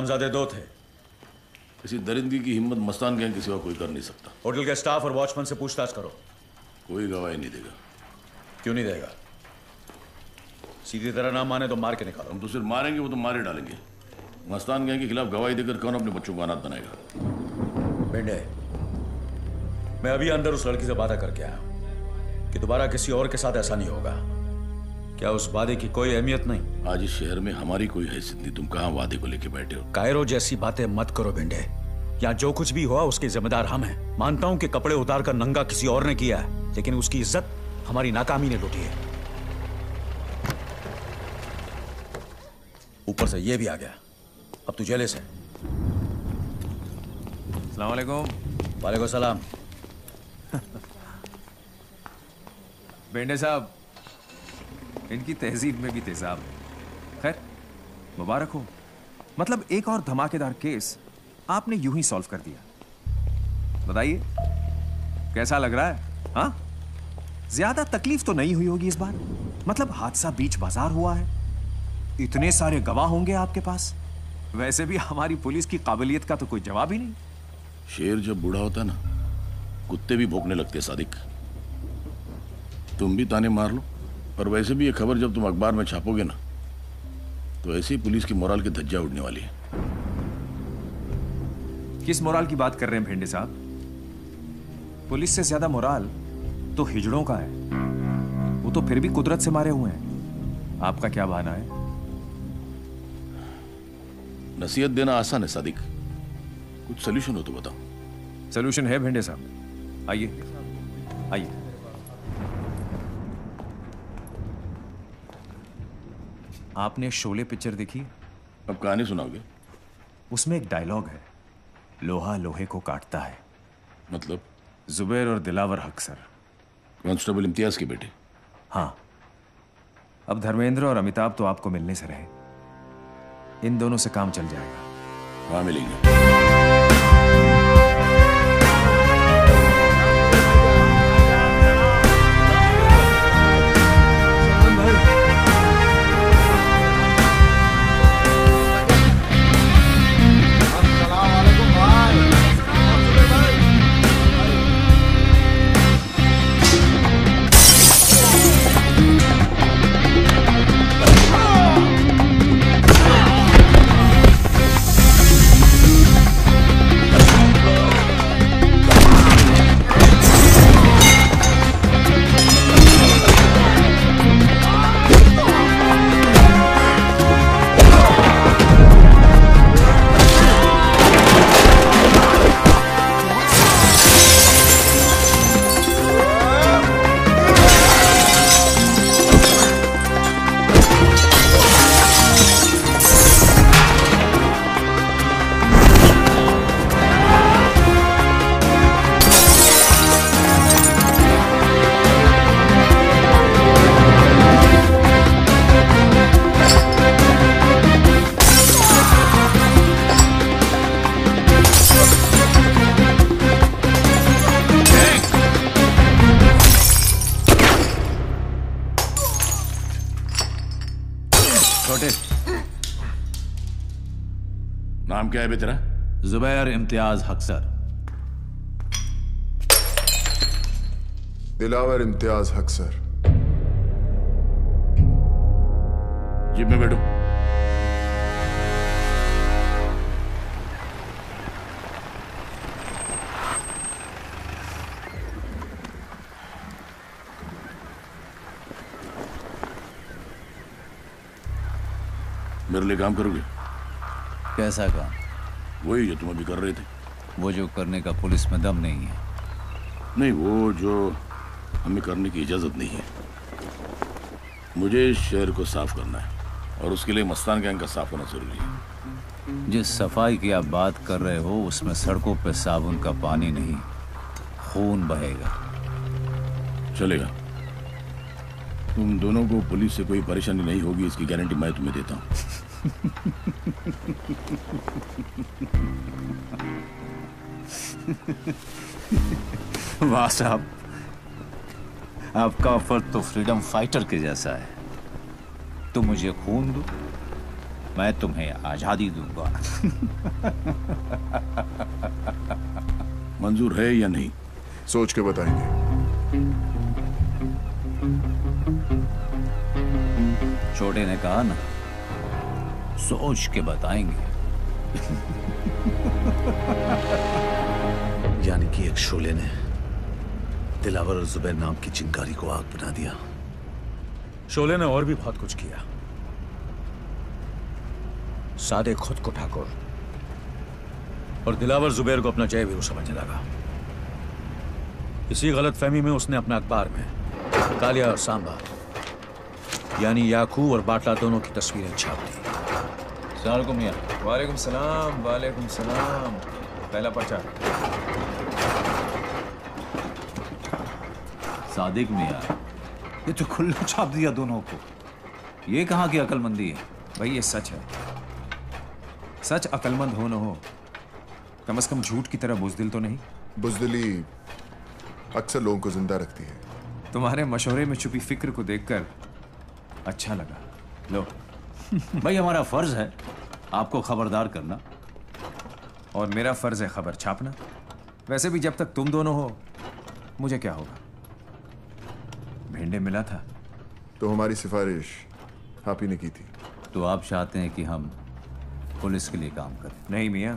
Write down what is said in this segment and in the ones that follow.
हरामजादे दो थे। किसी दरिंदगी की हिम्मत मस्तान गैंग के सिवा कोई कर नहीं सकता। होटल के स्टाफ और वॉचमैन से पूछताछ करो। कोई गवाही नहीं देगा। क्यों नहीं देगा? सीधी तरह ना माने तो मार के निकालो। हम तो सिर्फ मारेंगे, वो तो मारे डालेंगे। मस्तान गैंग के खिलाफ गवाही देकर कौन अपने बच्चों को अनाथ बनाएगा? बेंडे, मैं अभी अंदर उस लड़की से बात करके आया कि दोबारा किसी और के साथ ऐसा नहीं होगा। क्या उस वादे की कोई अहमियत नहीं? आज इस शहर में हमारी कोई हैसियत नहीं। तुम कहां वादे को लेके बैठे हो? कायरो जैसी बातें मत करो बेंडे। यहाँ जो कुछ भी हुआ उसके जिम्मेदार हम हैं। मानता हूं कि कपड़े उतारकर नंगा किसी और ने किया है, लेकिन उसकी इज्जत हमारी नाकामी ने लूटी है। ऊपर से ये भी आ गया। अब तू जेले से। अस्सलाम वालेकुम। वालेकुम सलाम। बेंडे साहब, इनकी तहजीब में भी तेजाब है। खैर, मुबारक हो। मतलब एक और धमाकेदार केस आपने यूं ही सॉल्व कर दिया। बताइए कैसा लग रहा है? हाँ, ज्यादा तकलीफ तो नहीं हुई होगी इस बार। मतलब हादसा बीच बाजार हुआ है, इतने सारे गवाह होंगे आपके पास। वैसे भी हमारी पुलिस की काबिलियत का तो कोई जवाब ही नहीं। शेर जब बूढ़ा होता है ना, कुत्ते भी भौंकने लगते। सादिक, तुम भी ताने मार लो। और वैसे भी ये खबर जब तुम अखबार में छापोगे ना, तो ऐसे ही पुलिस की मोराल की धज्जियां उड़ने वाली है। किस मोराल की बात कर रहे हैं भेंडे साहब? पुलिस से ज्यादा मोराल तो हिजड़ों का है। वो तो फिर भी कुदरत से मारे हुए हैं। आपका क्या बहाना है? नसीहत देना आसान है सादिक, कुछ सोल्यूशन हो तो बताओ। सोल्यूशन है भेंडे साहब, आइए आइए। आपने शोले पिक्चर देखी? अब कहानी सुनाओगे? उसमें एक डायलॉग है, लोहा लोहे को काटता है। मतलब? जुबैर और दिलावर हक सर, कांस्टेबल इम्तियाज के बेटे। हाँ, अब धर्मेंद्र और अमिताभ तो आपको मिलने से रहे। इन दोनों से काम चल जाएगा। हाँ, मिलेंगे। नाम क्या है बे तेरा? जुबैर इम्तियाज हक सर। दिलावर इम्तियाज हक सर। जीप में बैठो। मेरे लिए काम करोगे? कैसा काम? वही जो तुम अभी कर रहे थे। वो जो करने का पुलिस में दम नहीं है। नहीं, वो जो हमें करने की इजाजत नहीं है। मुझे इस शहर को साफ करना है और उसके लिए मस्तान गैंग का साफ होना जरूरी है। जिस सफाई की आप बात कर रहे हो उसमें सड़कों पे साबुन का पानी नहीं, खून बहेगा। चलेगा। तुम दोनों को पुलिस से कोई परेशानी नहीं होगी, इसकी गारंटी मैं तुम्हें देता हूँ। वाह साहब, आपका ऑफर तो फ्रीडम फाइटर के जैसा है। तो मुझे खून दो, मैं तुम्हें आजादी दूंगा। मंजूर है या नहीं? सोच के बताएंगे। छोटे ने कहा ना, सोच के बताएंगे। यानी कि एक शोले ने दिलावर और जुबैर नाम की चिंगारी को आग बना दिया। शोले ने और भी बहुत कुछ किया। सादे खुद को ठाकुर और दिलावर जुबैर को अपना जय वीरू समझने लगा। इसी गलतफहमी में उसने अपने अखबार में कालिया और सांबा यानी याकूब और बाटला दोनों की तस्वीरें छाप दी। सलाम मियां। वालेकुम सलाम, वालेकुम सलाम। पहला पर्चा। सादिक मियां, ये तो खुला छाप दिया दोनों को। ये कहाँ की अकलमंदी है? भाई ये सच है। सच अकलमंद हो न हो, कम से कम झूठ की तरह बुजदिल तो नहीं। बुजदिली अक्सर लोगों को जिंदा रखती है। तुम्हारे मशवरे में छुपी फिक्र को देखकर अच्छा लगा। लो। भाई हमारा फर्ज है आपको खबरदार करना, और मेरा फर्ज है खबर छापना। वैसे भी जब तक तुम दोनों हो मुझे क्या होगा। भेंडे मिला था तो हमारी सिफारिश आप ही ने की थी। तो आप चाहते हैं कि हम पुलिस के लिए काम करें? नहीं मियां,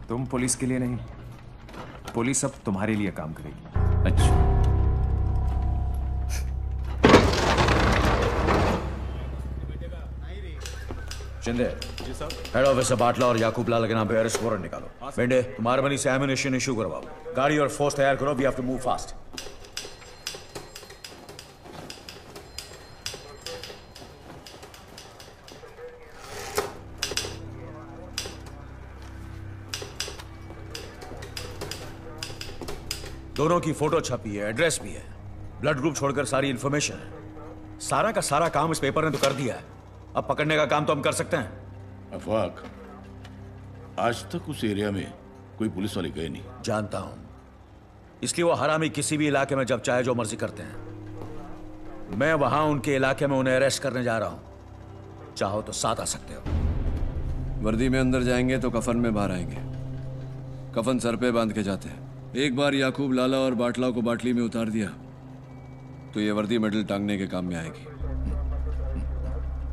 तुम पुलिस के लिए नहीं, पुलिस अब तुम्हारे लिए काम करेगी। अच्छा, शिंदे, हेड ऑफिस से बाटला और याकूब लाल के नाम पे अरेस्ट वारंट निकालो। बेंडे, तुम्हारे मनी से एमिनेशन इशू करवाओ। गाड़ी और फोर्स तैयार करो। We have to move fast. दोनों की फोटो छपी है, एड्रेस भी है, ब्लड ग्रुप छोड़कर सारी इंफॉर्मेशन है। सारा का सारा काम इस पेपर ने तो कर दिया है। अब पकड़ने का काम तो हम कर सकते हैं। अफवाक, आज तक उस एरिया में कोई पुलिस वाले गए नहीं। जानता हूं, इसलिए वो हरामी किसी भी इलाके में जब चाहे जो मर्जी करते हैं। मैं वहां उनके इलाके में उन्हें अरेस्ट करने जा रहा हूं। चाहो तो साथ आ सकते हो। वर्दी में अंदर जाएंगे तो कफन में बाहर आएंगे। कफन सर पे बांध के जाते हैं। एक बार याकूब लाला और बाटला को बाटली में उतार दिया तो ये वर्दी मेडल टांगने के काम में आएगी।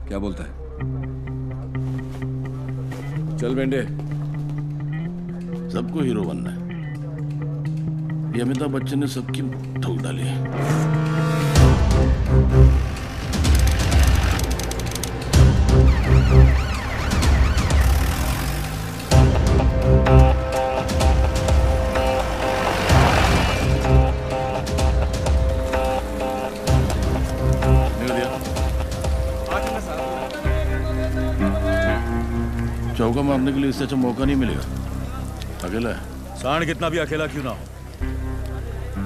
क्या बोलता है? चल बेंडे। सबको हीरो बनना है। ये अमिताभ बच्चन ने सबकी ठोक डाली है। चौका मारने के लिए इससे अच्छा मौका नहीं मिलेगा। अकेला है। सांड कितना भी अकेला क्यों ना हो,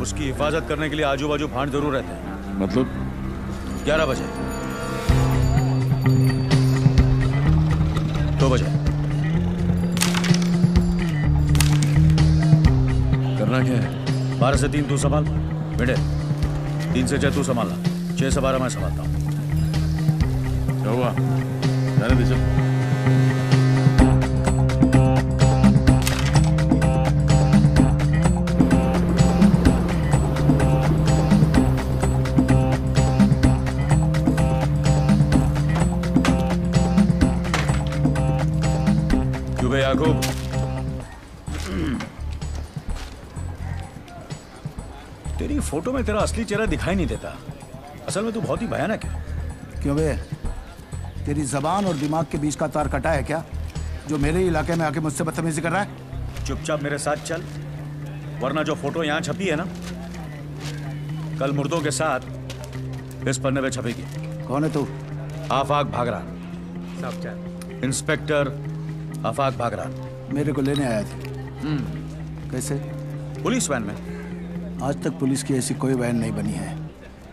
उसकी हिफाजत करने के लिए आजू बाजू भांड जरूर रहते हैं। मतलब 11 बजे, 2 बजे। करना क्या है? 12 से 3 तू संभाल बेटे, 3 से 6 तू संभालना, 6 से 12 मैं संभालता हूँ। क्या हुआ? जाने दे चल। याकूब, तेरी फोटो में तेरा असली चेहरा दिखाई नहीं देता। असल में तू बहुत ही भयानक है। क्यों बे? तेरी जबान और दिमाग के बीच का तार कटा है क्या, जो मेरे इलाके में आके मुझसे बदतमीजी कर रहा है? चुपचाप मेरे साथ चल, वरना जो फोटो यहाँ छपी है ना, कल मुर्दों के साथ इस पन्ने पे छपेगी। कौन है तू? आफाक भागरान, इंस्पेक्टर आफाक भागरान। मेरे को लेने आया थे। कैसे? पुलिस वैन में। आज तक पुलिस की ऐसी कोई वैन नहीं बनी है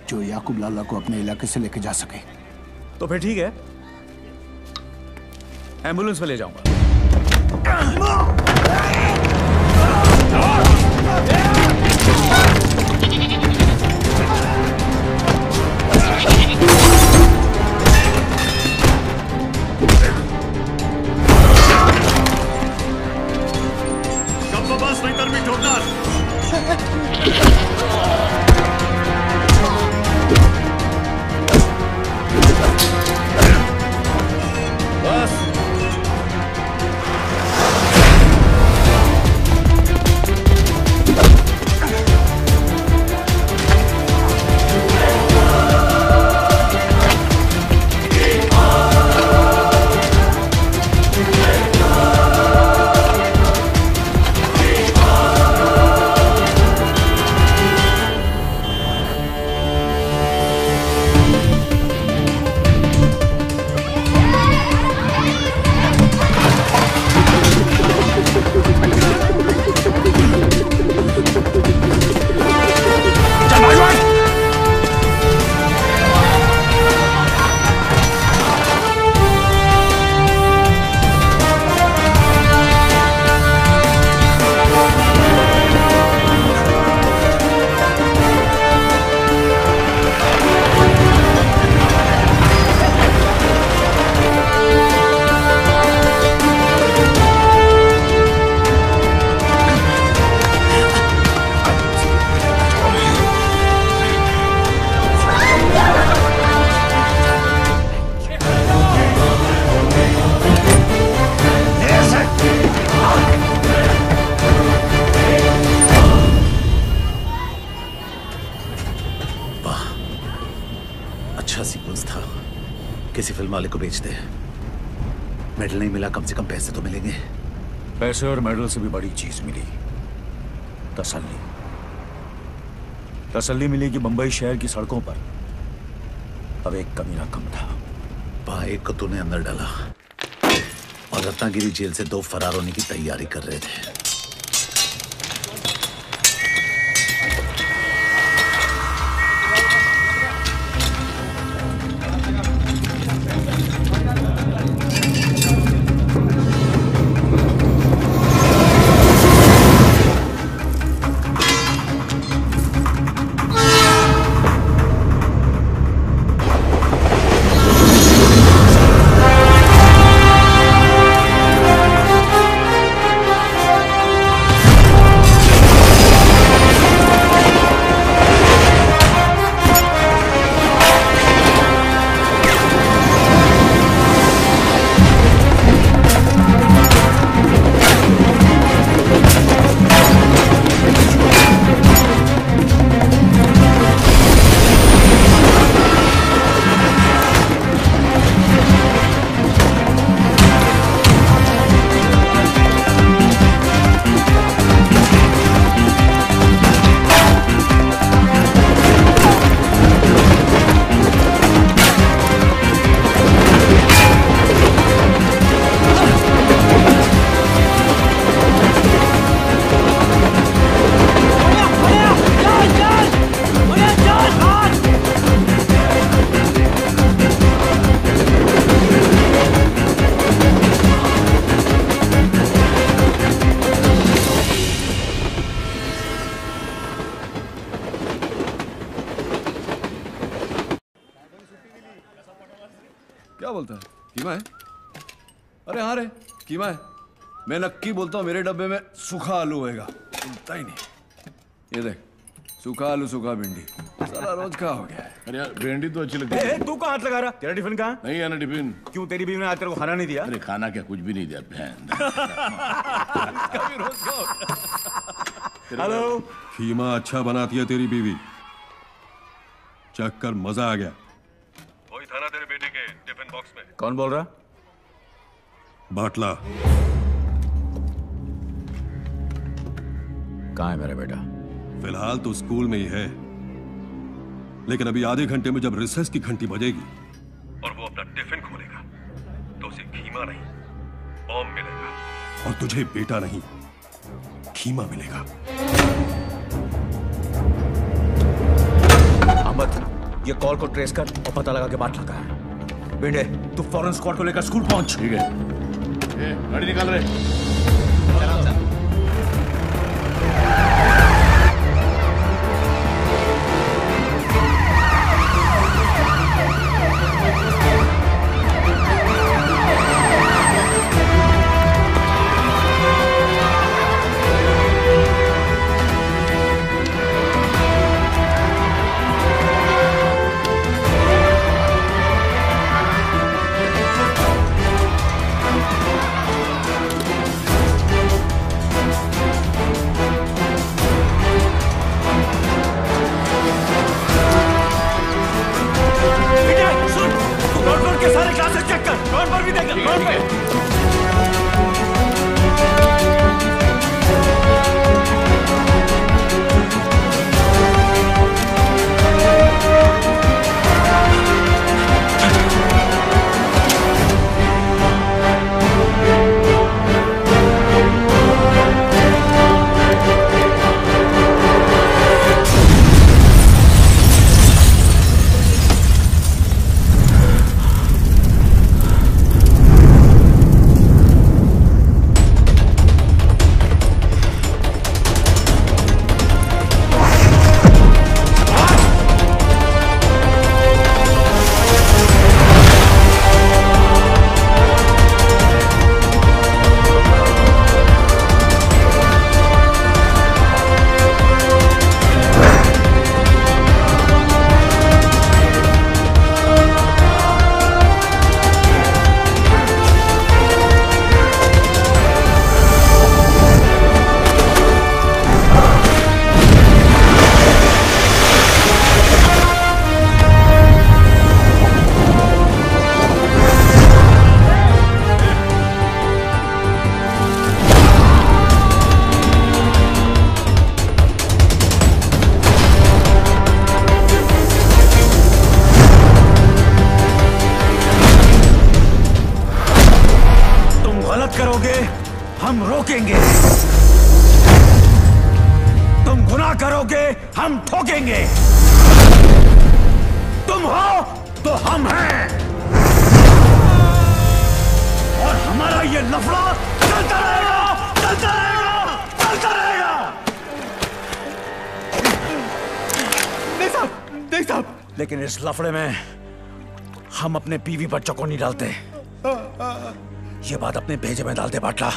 जो याकूब लाला को अपने इलाके से लेके जा सके। तो फिर ठीक है, एम्बुलेंस में ले जाऊंगा। अच्छा सीक्वेंस था। किसी फिल्म वाले को बेच दे। मेडल नहीं मिला, कम से कम पैसे तो मिलेंगे। पैसे और मेडल से भी बड़ी चीज मिली, तसल्ली। तसल्ली मिली कि मुंबई शहर की सड़कों पर अब एक कमीना कम था। एक को तूने अंदर डाला और रत्नागिरी जेल से 2 फरार होने की तैयारी कर रहे थे। क्या बोलता है? कीमा है? अरे हाँ रे, कीमा है। मैं नक्की बोलता हूँ मेरे डब्बे में सूखा आलू होएगा। सुनता ही नहीं। ये देख, सूखा आलू, सूखा भिंडी, सारा रोज का हो गया है। अरे यार भिंडी तो अच्छी लगती है। तू कहाँ हाथ लगा रहा? तेरा टिफिन कहाँ? नहीं है ना टिफिन। क्यों, तेरी बीवी ने आज तेरे को खाना नहीं दिया? अरे खाना क्या, कुछ भी नहीं दिया बहन। हेलो, खीमा अच्छा बनाती है तेरी बीवी, चख कर मजा आ गया। वही था ना तेरे बेटे के टिफिन बॉक्स में। कौन बोल रहा? बाटला। कहाँ है मेरा बेटा? फिलहाल तो स्कूल में ही है, लेकिन अभी आधे घंटे में जब रिसेस की घंटी बजेगी और वो अपना टिफिन खोलेगा तो उसे खीमा नहीं बॉम्ब मिलेगा। और तुझे बेटा नहीं खीमा मिलेगा। अहमद, ये कॉल को ट्रेस कर और पता लगा के बाटला कहाँ है। बेटे, तू फौरन स्क्वाड को लेकर स्कूल पहुंच। ठीक है। गाड़ी निकाल रहे। हम रोकेंगे। तुम गुनाह करोगे, हम ठोकेंगे। तुम हो तो हम हैं, और हमारा ये लफड़ा चलता रहेगा, चलता रहेगा, चलता रहेगा। नहीं साहब। लेकिन इस लफड़े में हम अपने बीवी पर चौकन्नी डालते, ये बात अपने भेजे में डालते बाटला।